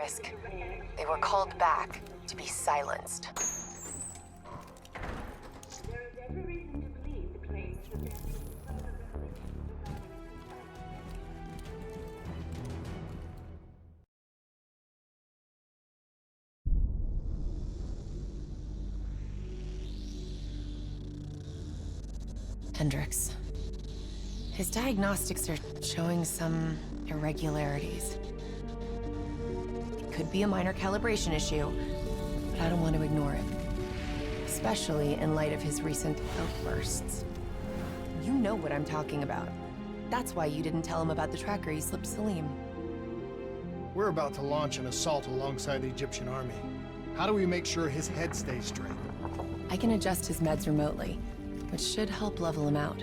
Risk. They were called back to be silenced. There is every reason to believe the claims that there may be further revelation Hendricks. His diagnostics are showing some irregularities. It could be a minor calibration issue, but I don't want to ignore it. Especially in light of his recent outbursts. You know what I'm talking about. That's why you didn't tell him about the tracker you slipped Salim. We're about to launch an assault alongside the Egyptian army. How do we make sure his head stays straight? I can adjust his meds remotely, which should help level him out.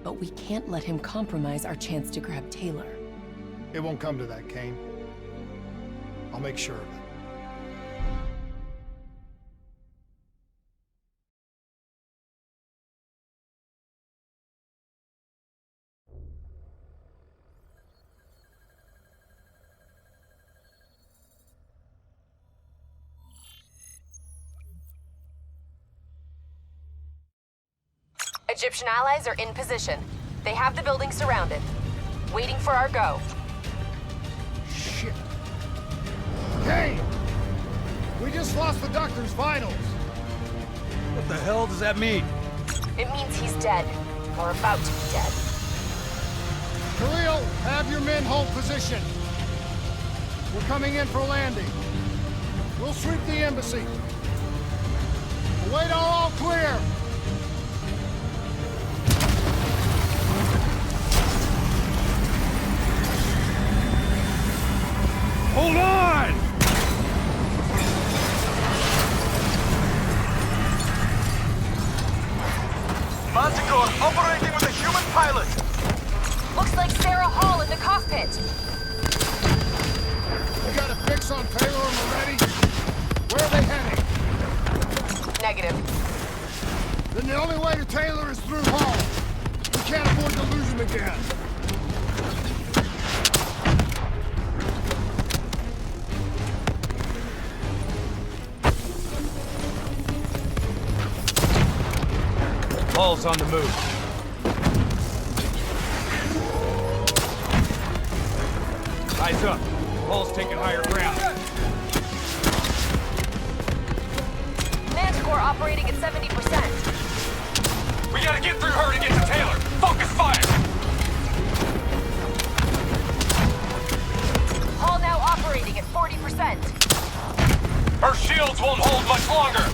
But we can't let him compromise our chance to grab Taylor. It won't come to that, Kane. I'll make sure of it. Egyptian allies are in position. They have the building surrounded. Waiting for our go. Shit. Kane! We just lost the doctor's vitals. What the hell does that mean? It means he's dead. Or about to be dead. Khalil, have your men hold position. We're coming in for landing. We'll sweep the embassy. Await all clear. Hold on! Manticore operating with a human pilot! Looks like Sarah Hall in the cockpit. We got a fix on Taylor and Moretti? Where are they heading? Negative. Then the only way to Taylor is through Hall. We can't afford to lose him again. Hall's on the move. Eyes up. Hall's taking higher ground. Manticore operating at 70%. We gotta get through her to get to Taylor. Focus fire! Hall now operating at 40%. Her shields won't hold much longer.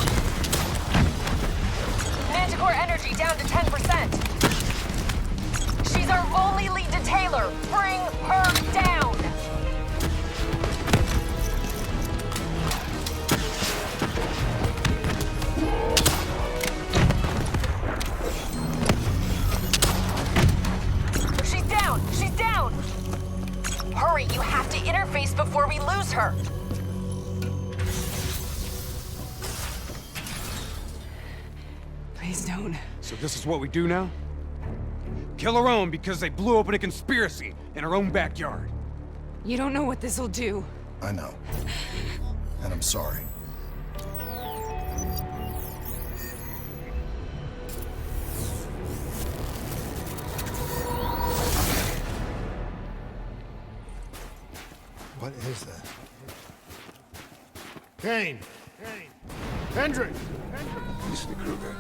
Manticore energy down to 10%. She's our only lead to Taylor. Bring her down. She's down. She's down. Hurry, you have to interface before we lose her. Please don't. So this is what we do now? Kill our own because they blew open a conspiracy in our own backyard. You don't know what this'll do. I know. And I'm sorry. What is that? Kane! Hendricks! Mr. Kruger,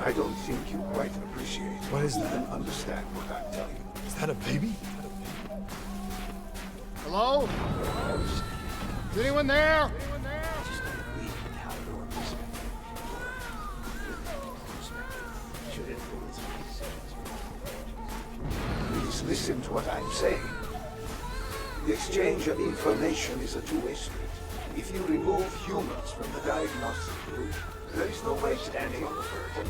I don't think you quite appreciate What is or that? even understand what I'm telling you. Is that a baby? Hello? Is anyone there? Just a weak caliber of respect. Should influence my decisions. Please listen to what I'm saying. The exchange of information is a two-way street. If you remove humans from the diagnostic group, there is no way standing on the verge.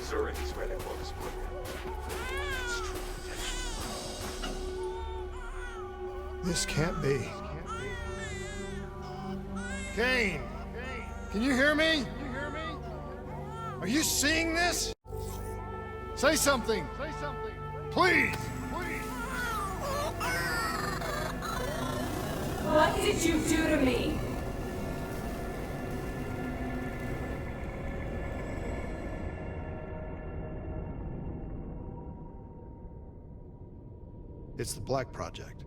Zurich is where they want us put. It's true protection. This can't be. Kane! Can you hear me? Are Are you seeing this? Say something! Say something! Please! Please! What did you do to me? It's the Black Project.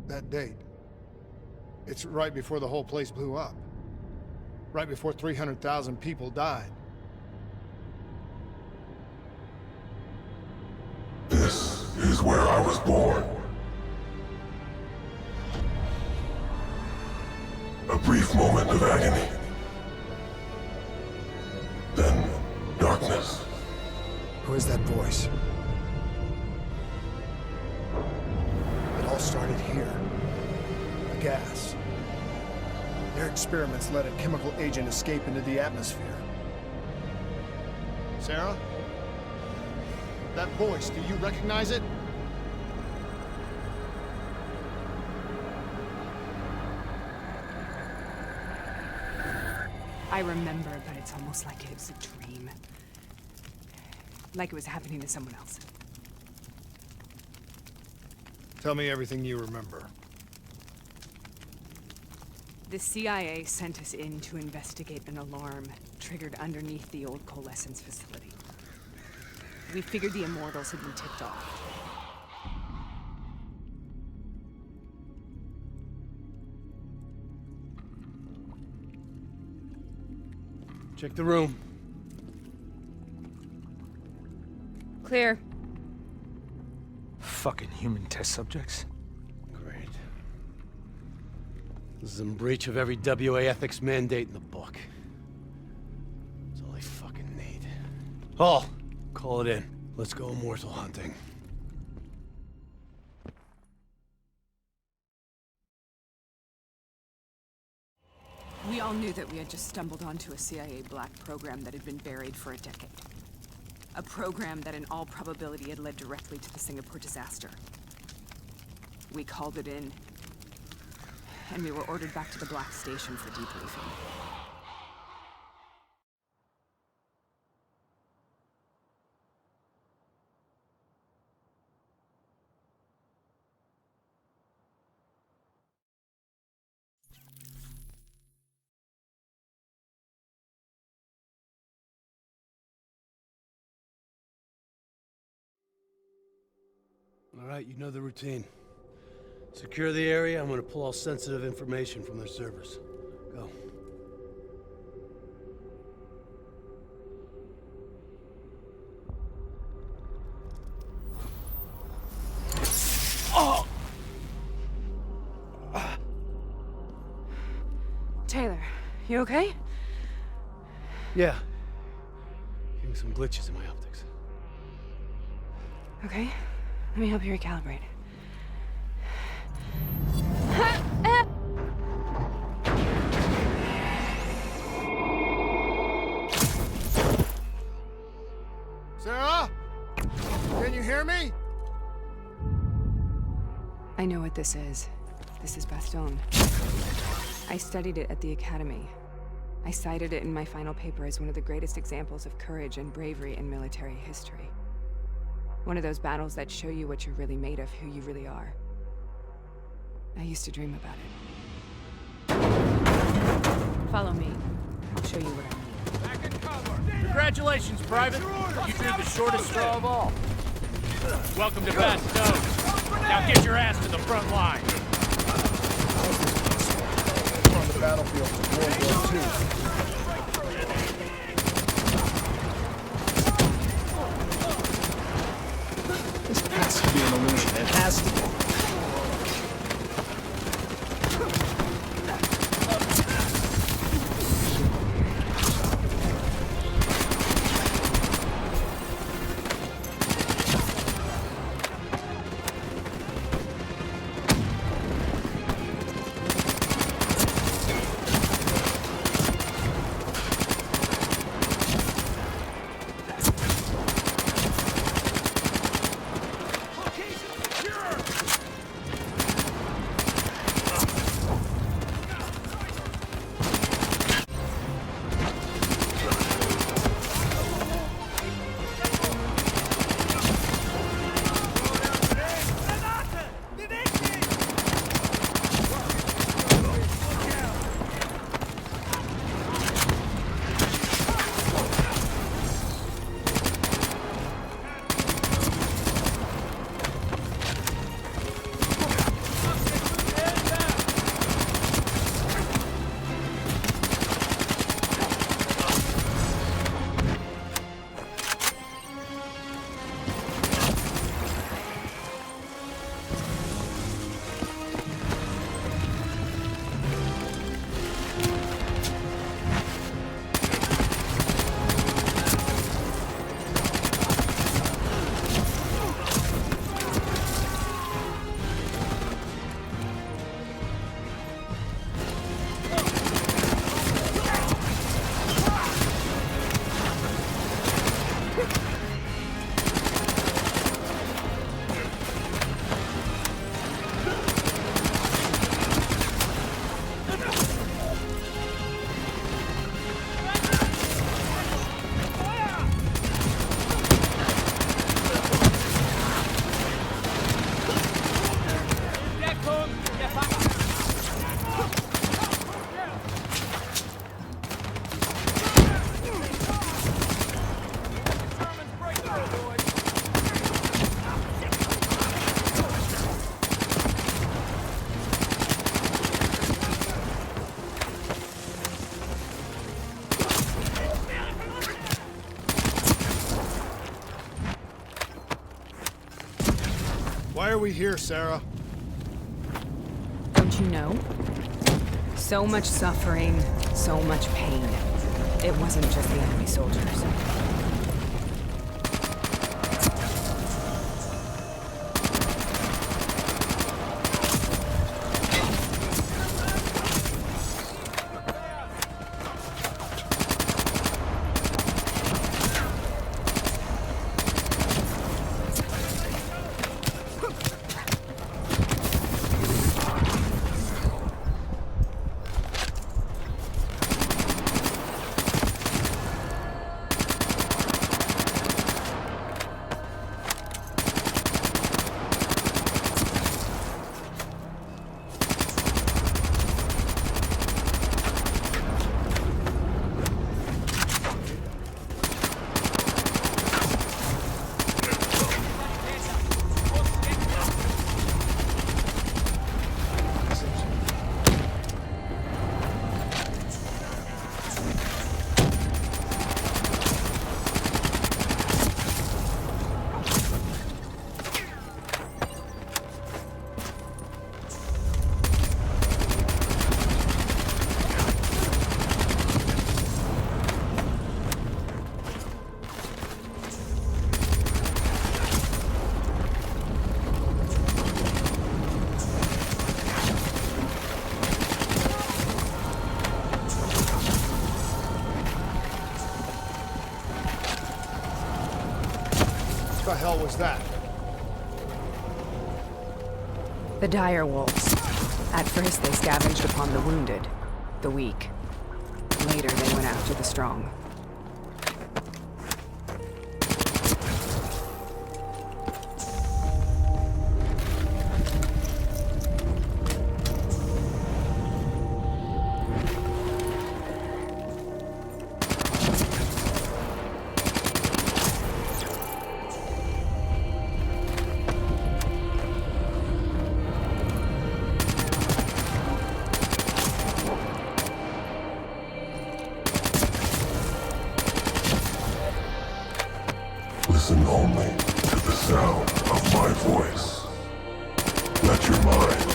That date. It's right before the whole place blew up. Right before 300,000 people died. This is where I was born. A brief moment of agony. Then, darkness. Who is that voice? It all started here. The gas. Their experiments let a chemical agent escape into the atmosphere. Sarah? That voice, do you recognize it? I remember, but it's almost like it was a dream. Like it was happening to someone else. Tell me everything you remember. The CIA sent us in to investigate an alarm triggered underneath the old coalescence facility. We figured the Immortals had been tipped off. Check the room. Clear. Fucking human test subjects. Great. This is in breach of every WA ethics mandate in the book. That's all they fucking need. Oh, call it in. Let's go immortal hunting. We all knew that we had just stumbled onto a CIA black program that had been buried for a decade. A program that in all probability had led directly to the Singapore disaster. We called it in, and we were ordered back to the Black Station for debriefing. All right, you know the routine. Secure the area. I'm gonna pull all sensitive information from their servers. Go. Oh! Taylor, you okay? Yeah. Getting some glitches in my optics. Okay. Let me help you recalibrate. Sarah? Can you hear me? I know what this is. This is Bastion. I studied it at the Academy. I cited it in my final paper as one of the greatest examples of courage and bravery in military history. One of those battles that show you what you're really made of, who you really are. I used to dream about it. Follow me. I'll show you what I mean. Back in cover! Congratulations, Private! You drew the shortest straw of all. Welcome to Bastion. Now get your ass to the front line. We're on the battlefield of World War II. This has to be an illusion. It has to be. Why are we here, Sarah? Don't you know? So much suffering, so much pain. It wasn't just the enemy soldiers. What the hell was that? The dire wolves. At first, they scavenged upon the wounded, the weak. Later, they went after the strong. Listen only to the sound of my voice. Let your mind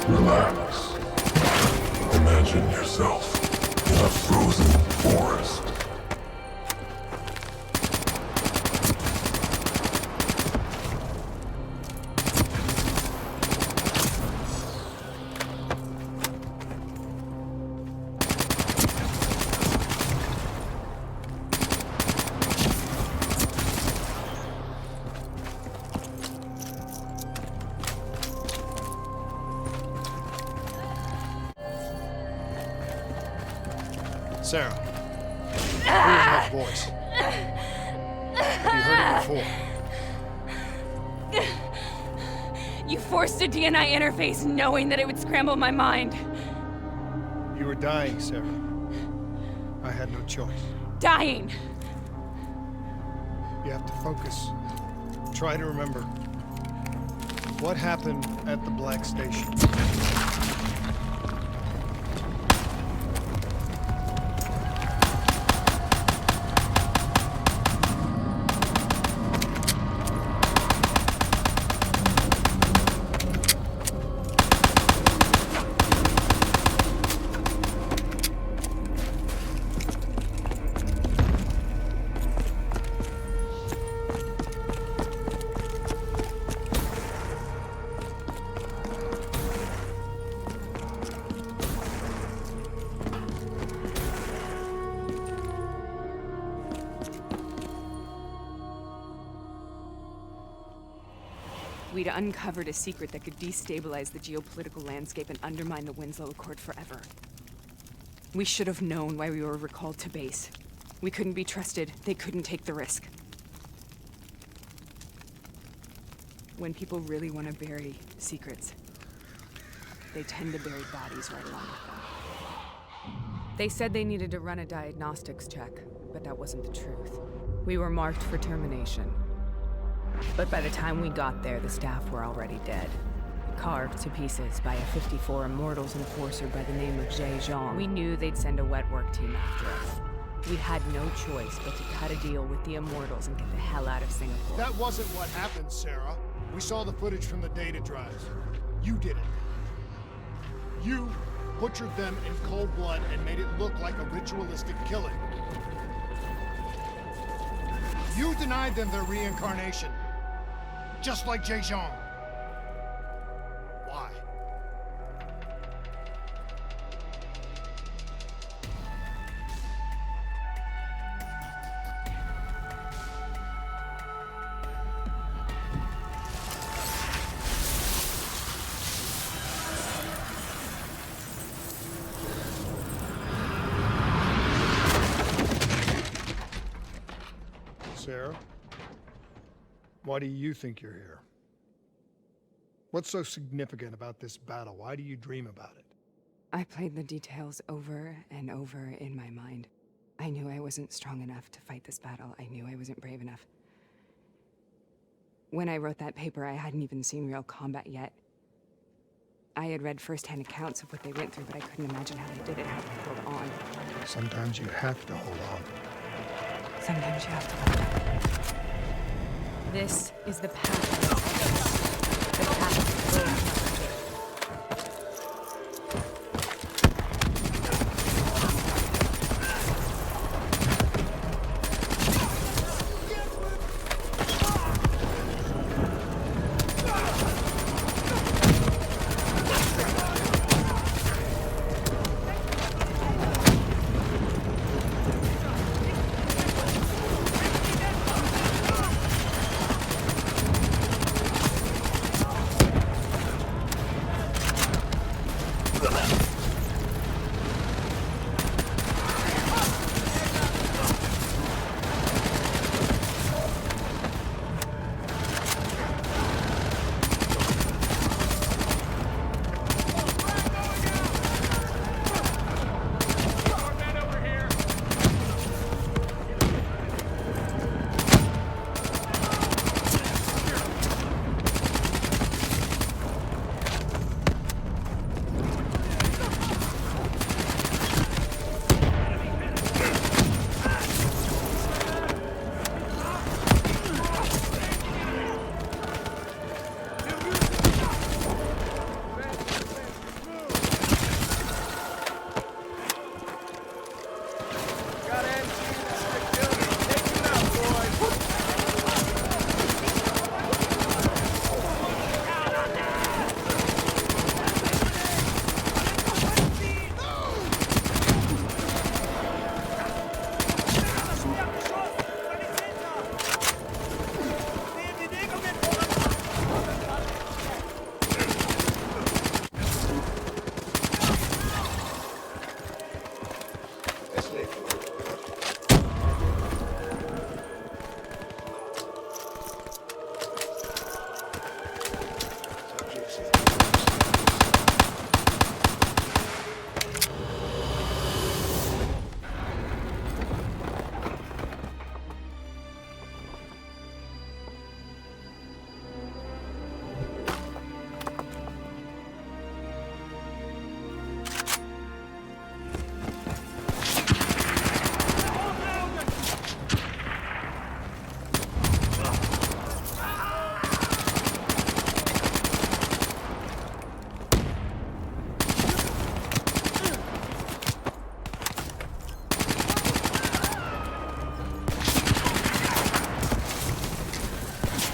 relax. Imagine yourself in a frozen forest. Sarah, hear that voice. Have you heard it before? You forced a DNI interface knowing that it would scramble my mind. You were dying, Sarah. I had no choice. Dying! You have to focus. Try to remember. What happened at the Black Station? We'd uncovered a secret that could destabilize the geopolitical landscape and undermine the Winslow Accord forever. We should have known why we were recalled to base. We couldn't be trusted. They couldn't take the risk. When people really want to bury secrets, they tend to bury bodies right along with them. They said they needed to run a diagnostics check, but that wasn't the truth. We were marked for termination. But by the time we got there, the staff were already dead. Carved to pieces by a 54 Immortals enforcer by the name of Jay Zhang. We knew they'd send a wet work team after us. We had no choice but to cut a deal with the Immortals and get the hell out of Singapore. That wasn't what happened, Sarah. We saw the footage from the data drives. You did it. You butchered them in cold blood and made it look like a ritualistic killing. You denied them their reincarnation, just like Zhejiang. Why? Sarah, why do you think you're here? What's so significant about this battle? Why do you dream about it? I played the details over and over in my mind. I knew I wasn't strong enough to fight this battle. I knew I wasn't brave enough. When I wrote that paper, I hadn't even seen real combat yet. I had read first-hand accounts of what they went through, but I couldn't imagine how they did it, how they held on. Sometimes you have to hold on. Sometimes you have to hold on. This is the path. The path to gold.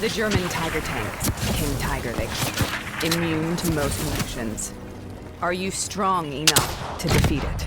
The German Tiger tank, King Tiger they call it, immune to most infections. Are you strong enough to defeat it?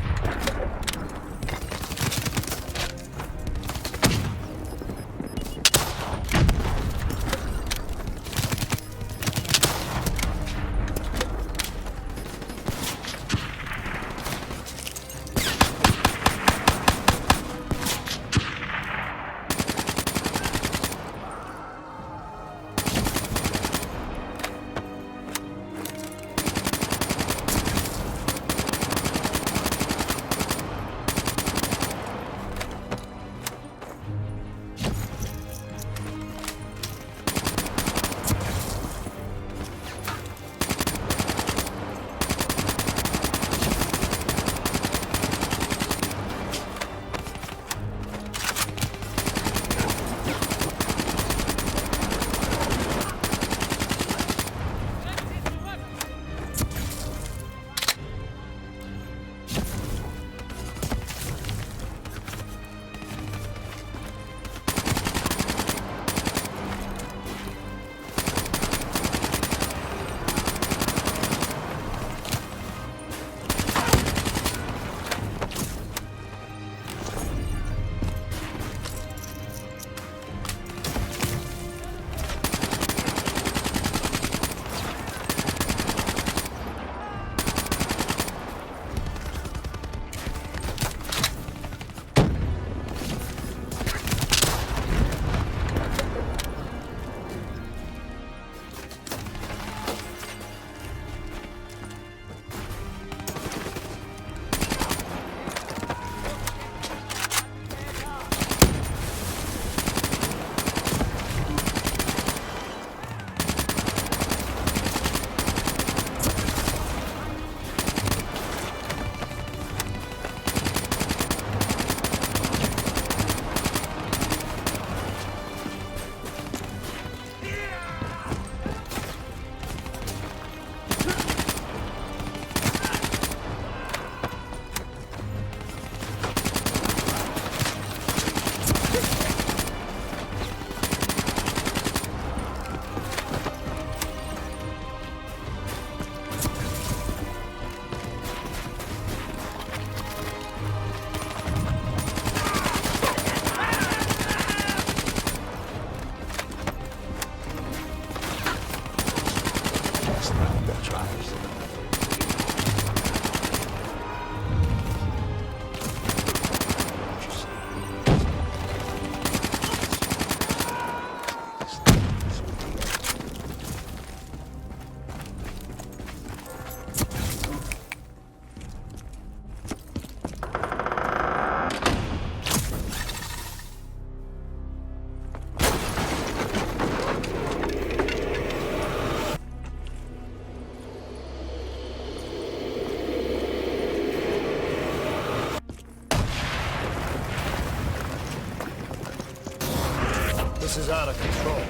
This is out of control.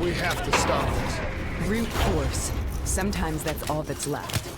We have to stop this. Brute force. Sometimes that's all that's left.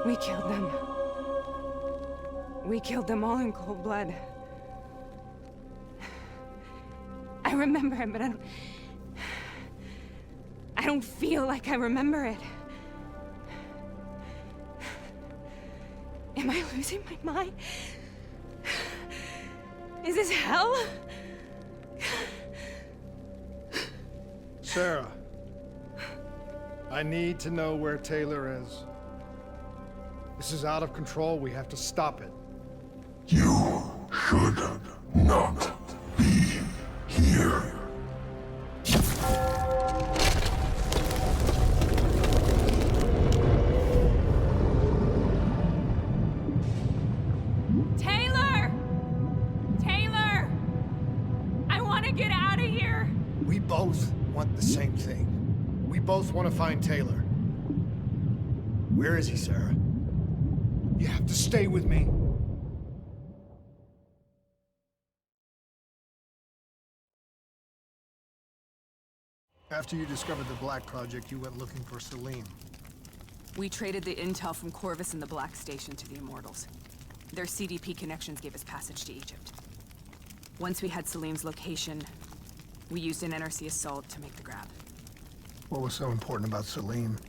We killed them. We killed them all in cold blood. I remember it, but I don't feel like I remember it. Am I losing my mind? Is this hell? Sarah, I need to know where Taylor is. This is out of control. We have to stop it. You should not be here. Taylor! Taylor! I want to get out of here! We both want the same thing. We both want to find Taylor. Where is he, Sarah? You have to stay with me. After you discovered the Black Project, you went looking for Salim. We traded the intel from Corvus and the Black Station to the Immortals. Their CDP connections gave us passage to Egypt. Once we had Salim's location, we used an NRC assault to make the grab. What was so important about Salim?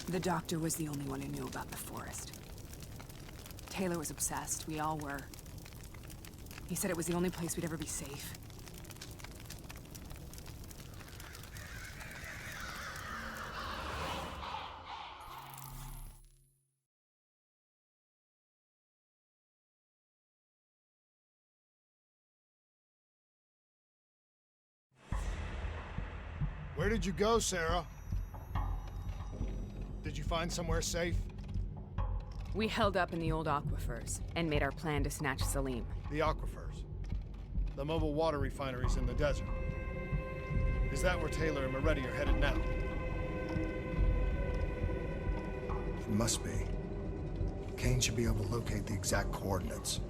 The doctor was the only one who knew about the forest. Taylor was obsessed. We all were. He said it was the only place we'd ever be safe. Where did you go, Sarah? Did you find somewhere safe? We held up in the old aquifers and made our plan to snatch Salim. The aquifers. The mobile water refineries in the desert. Is that where Taylor and Moretti are headed now? It must be. Kane should be able to locate the exact coordinates.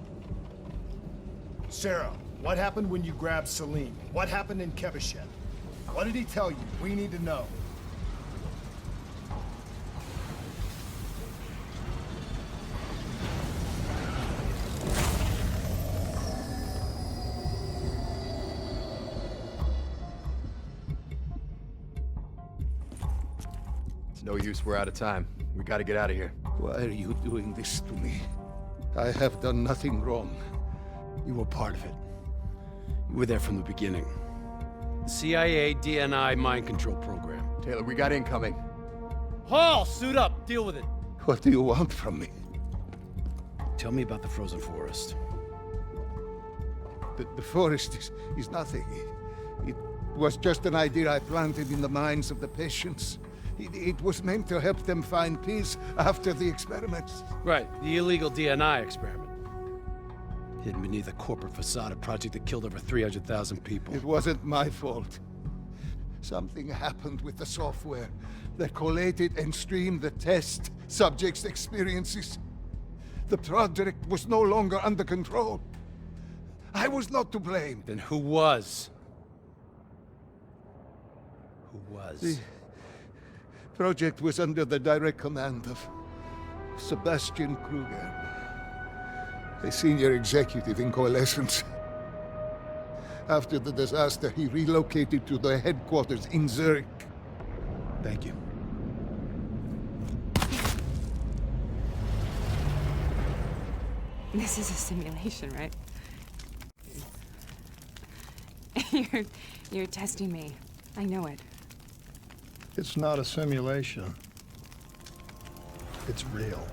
Sarah, what happened when you grabbed Salim? What happened in Keveshet? What did he tell you? We need to know. It's no use, we're out of time. We gotta get out of here. Why are you doing this to me? I have done nothing wrong. You were part of it. You were there from the beginning. CIA, DNI, mind control program. Taylor, we got incoming. Hall, suit up. Deal with it. What do you want from me? Tell me about the frozen forest. The forest is nothing. It was just an idea I planted in the minds of the patients. It was meant to help them find peace after the experiments. Right, the illegal DNI experiment. Hidden beneath a corporate facade, a project that killed over 300,000 people. It wasn't my fault. Something happened with the software that collated and streamed the test subjects' experiences. The project was no longer under control. I was not to blame. Then who was? Who was? The project was under the direct command of Sebastian Kruger, a senior executive in Coalescence. After the disaster, he relocated to the headquarters in Zurich. Thank you. This is a simulation, right? You're testing me. I know it. It's not a simulation. It's real.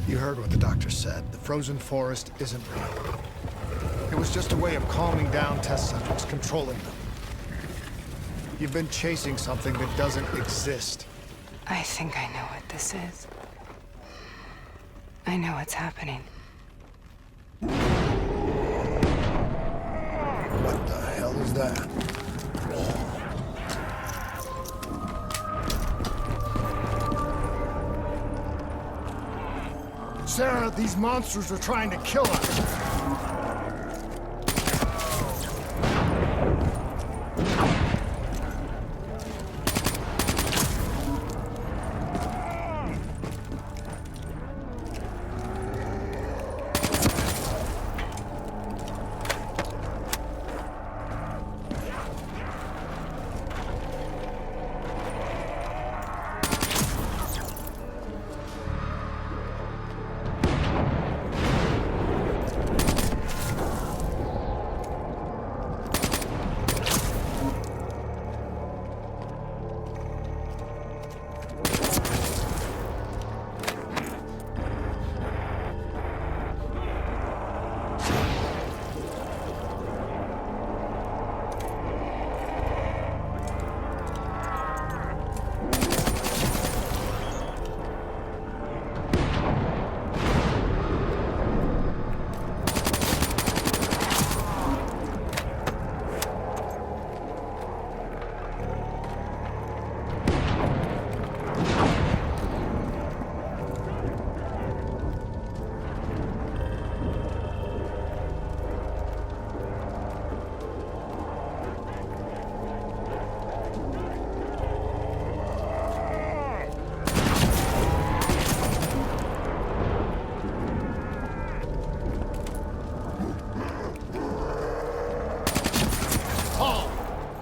You heard what the doctor said. The frozen forest isn't real. It was just a way of calming down test subjects, controlling them. You've been chasing something that doesn't exist. I think I know what this is. I know what's happening. What the hell is that? Sarah, these monsters are trying to kill us.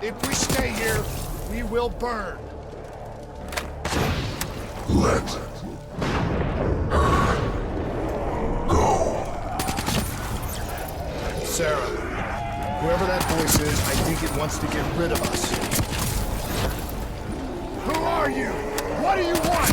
If we stay here, we will burn. Let her go. Sarah, whoever that voice is, I think it wants to get rid of us. Who are you? What do you want?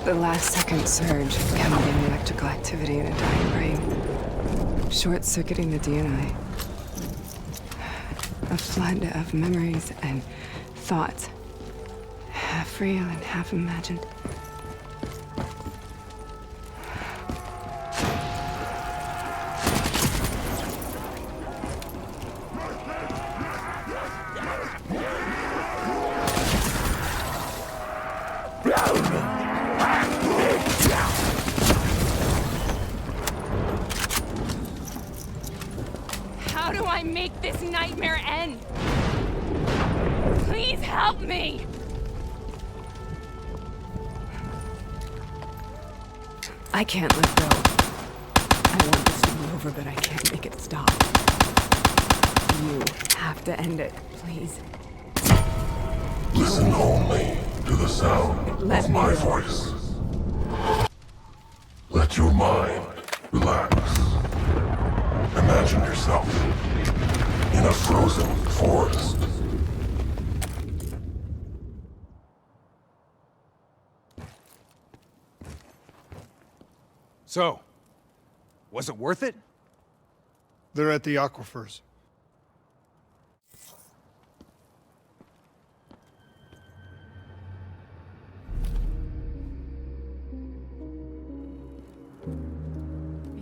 The last second surge chemical electrical activity in a dying brain, short-circuiting the DNA. A flood of memories and thoughts, half real and half imagined. How do I make this nightmare end? Please help me! I can't let go. I want this to be over, but I can't make it stop. to end it, please. Listen only to the sound of my voice. Let your mind relax. Imagine yourself in a frozen forest. So, was it worth it? They're at the aquifers.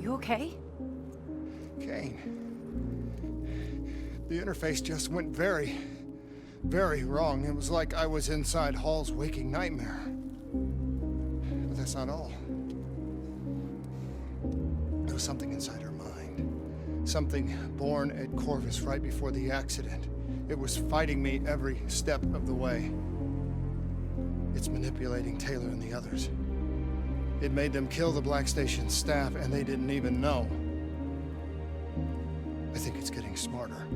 You okay? Kane. The interface just went very, very wrong. It was like I was inside Hall's waking nightmare. But that's not all. There was something inside her mind. Something born at Corvus right before the accident. It was fighting me every step of the way. It's manipulating Taylor and the others. It made them kill the Black Station staff, and they didn't even know. I think it's getting smarter.